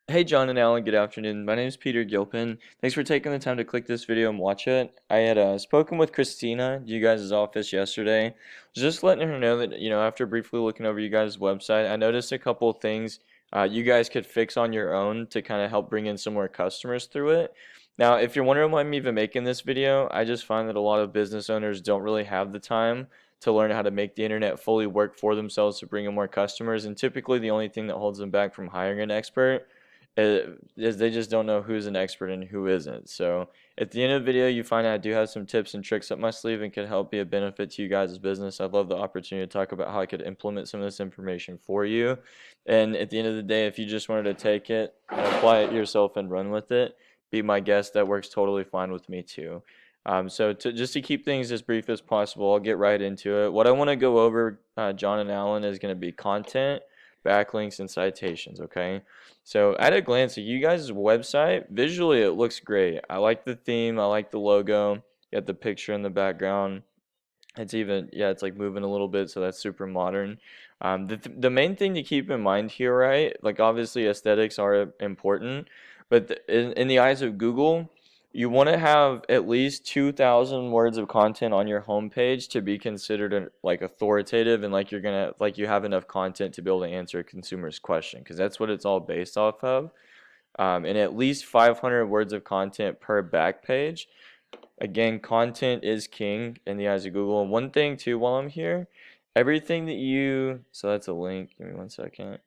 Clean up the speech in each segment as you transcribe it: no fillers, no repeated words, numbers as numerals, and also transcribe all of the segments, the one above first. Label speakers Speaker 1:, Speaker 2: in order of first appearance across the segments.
Speaker 1: Hey John and Alan, good afternoon. My name is Peter Gilpin. Thanks for taking the time to click this video and watch it. I had spoken with Christina, you guys' office yesterday. Just letting her know that, after briefly looking over you guys' website, I noticed a couple of things you guys could fix on your own to kind of help bring in some more customers through it. Now, if you're wondering why I'm even making this video, I just find that a lot of business owners don't really have the time to learn how to make the internet fully work for themselves to bring in more customers. And typically, the only thing that holds them back from hiring an expert is they just don't know who's an expert and who isn't. So at the end of the video, you find out I do have some tips and tricks up my sleeve and could help be a benefit to you guys' business. I'd love the opportunity to talk about how I could implement some of this information for you. And at the end of the day, if you just wanted to take it and apply it yourself and run with it, be my guest. That works totally fine with me too. Just to keep things as brief as possible, I'll get right into it. What I want to go over, John and Alan, is going to be content, backlinks, and citations. Okay. So at a glance, you guys' website, visually it looks great. I like the theme, I like the logo. You got the picture in the background. It's even, yeah, it's like moving a little bit, so that's super modern. The main thing to keep in mind here, right? Like obviously aesthetics are important, but in the eyes of Google, you want to have at least 2,000 words of content on your homepage to be considered like authoritative and like like you have enough content to be able to answer a consumer's question because that's what it's all based off of. And at least 500 words of content per back page. Again, content is king in the eyes of Google. And one thing too, while I'm here, everything that so that's a link. Give me one second.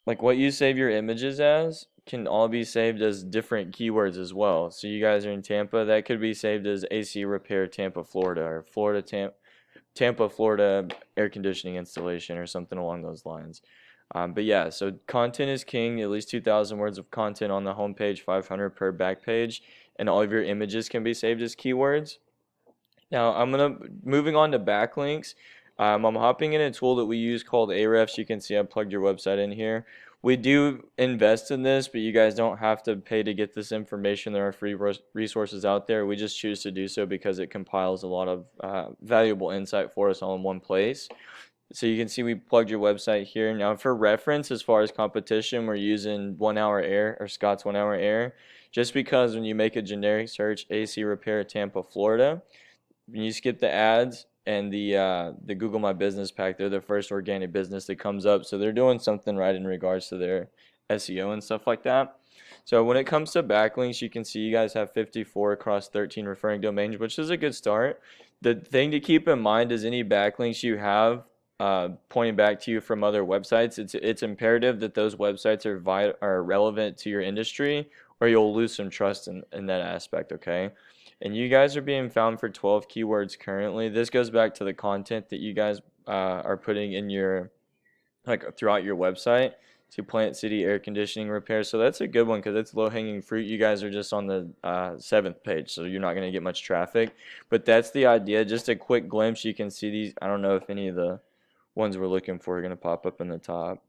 Speaker 1: Like what you save your images as can all be saved as different keywords as well. So you guys are in Tampa, that could be saved as AC repair Tampa, Florida, or Tampa, Florida air conditioning installation or something along those lines. But yeah, so content is king. At least 2,000 words of content on the homepage, 500 per back page, and all of your images can be saved as keywords. Now moving on to backlinks. I'm hopping in a tool that we use called Ahrefs. You can see I plugged your website in here. We do invest in this, but you guys don't have to pay to get this information. There are free resources out there. We just choose to do so because it compiles a lot of valuable insight for us all in one place. So you can see we plugged your website here. Now for reference, as far as competition, we're using 1 Hour Air or Scott's 1 Hour Air, just because when you make a generic search, AC repair Tampa, Florida, when you skip the ads and the Google My Business pack, they're the first organic business that comes up. So they're doing something right in regards to their SEO and stuff like that. So when it comes to backlinks, you can see you guys have 54 across 13 referring domains, which is a good start. The thing to keep in mind is any backlinks you have pointing back to you from other websites, it's imperative that those websites are relevant to your industry, or you'll lose some trust in that aspect. Okay. And you guys are being found for 12 keywords currently. This goes back to the content that you guys are putting in your, like throughout your website. To Plant City air conditioning repair. So that's a good one because it's low hanging fruit. You guys are just on the 7th page, so you're not going to get much traffic. But that's the idea. Just a quick glimpse. You can see these. I don't know if any of the ones we're looking for are going to pop up in the top.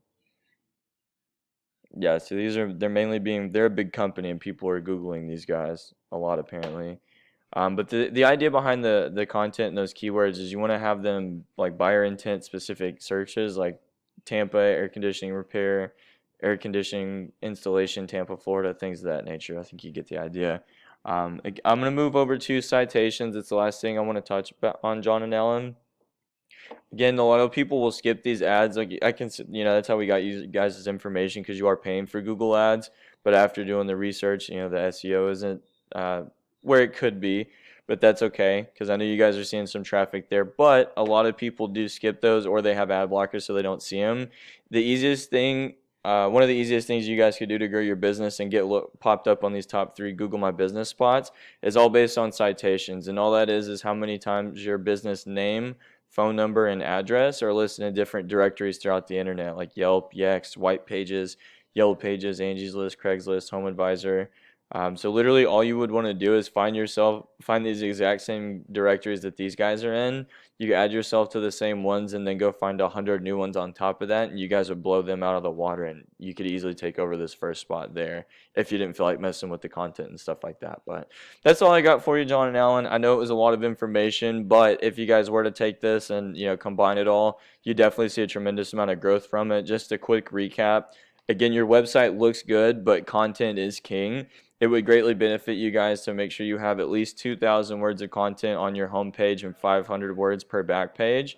Speaker 1: Yeah, so they're a big company and people are Googling these guys a lot apparently. But the idea behind the content and those keywords is you want to have them like buyer intent specific searches like Tampa air conditioning repair, air conditioning installation, Tampa, Florida, things of that nature. I think you get the idea. I'm going to move over to citations. It's the last thing I want to touch on, John and Ellen. Again, a lot of people will skip these ads. Like I can, that's how we got you guys' information because you are paying for Google ads. But after doing the research, the SEO isn't where it could be. But that's okay because I know you guys are seeing some traffic there. But a lot of people do skip those or they have ad blockers so they don't see them. One of the easiest things you guys could do to grow your business and get popped up on these top 3 Google My Business spots is all based on citations. And all that is how many times your business name, phone number, and address are listed in different directories throughout the internet like Yelp, Yext, White Pages, Yellow Pages, Angie's List, Craigslist, Home Advisor. So literally all you would want to do is find these exact same directories that these guys are in. You add yourself to the same ones and then go find 100 new ones on top of that, and you guys would blow them out of the water, and you could easily take over this first spot there if you didn't feel like messing with the content and stuff like that. But that's all I got for you, John and Alan. I know it was a lot of information, but if you guys were to take this and combine it all, you definitely see a tremendous amount of growth from it. Just a quick recap. Again, your website looks good, but content is king. It would greatly benefit you guys to make sure you have at least 2,000 words of content on your homepage and 500 words per back page.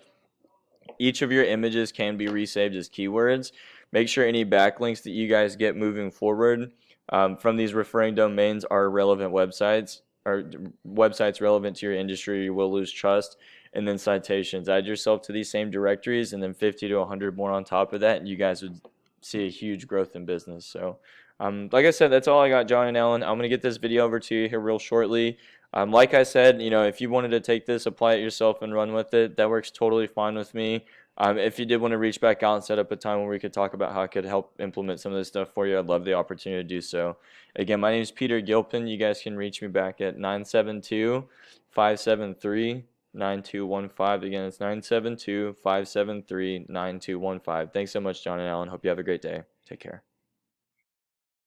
Speaker 1: Each of your images can be resaved as keywords. Make sure any backlinks that you guys get moving forward from these referring domains are relevant websites, or websites relevant to your industry. You will lose trust. And then citations. Add yourself to these same directories, and then 50 to 100 more on top of that, and you guys would see a huge growth in business. So, like I said, that's all I got, John and Ellen. I'm gonna get this video over to you here real shortly. Like I said, if you wanted to take this, apply it yourself, and run with it, that works totally fine with me. If you did want to reach back out and set up a time where we could talk about how I could help implement some of this stuff for you, I'd love the opportunity to do so. Again, my name is Peter Gilpin. You guys can reach me back at 972-573-9215. Again, it's 972-573-9215. Thanks so much, John and Alan. Hope you have a great day. Take care.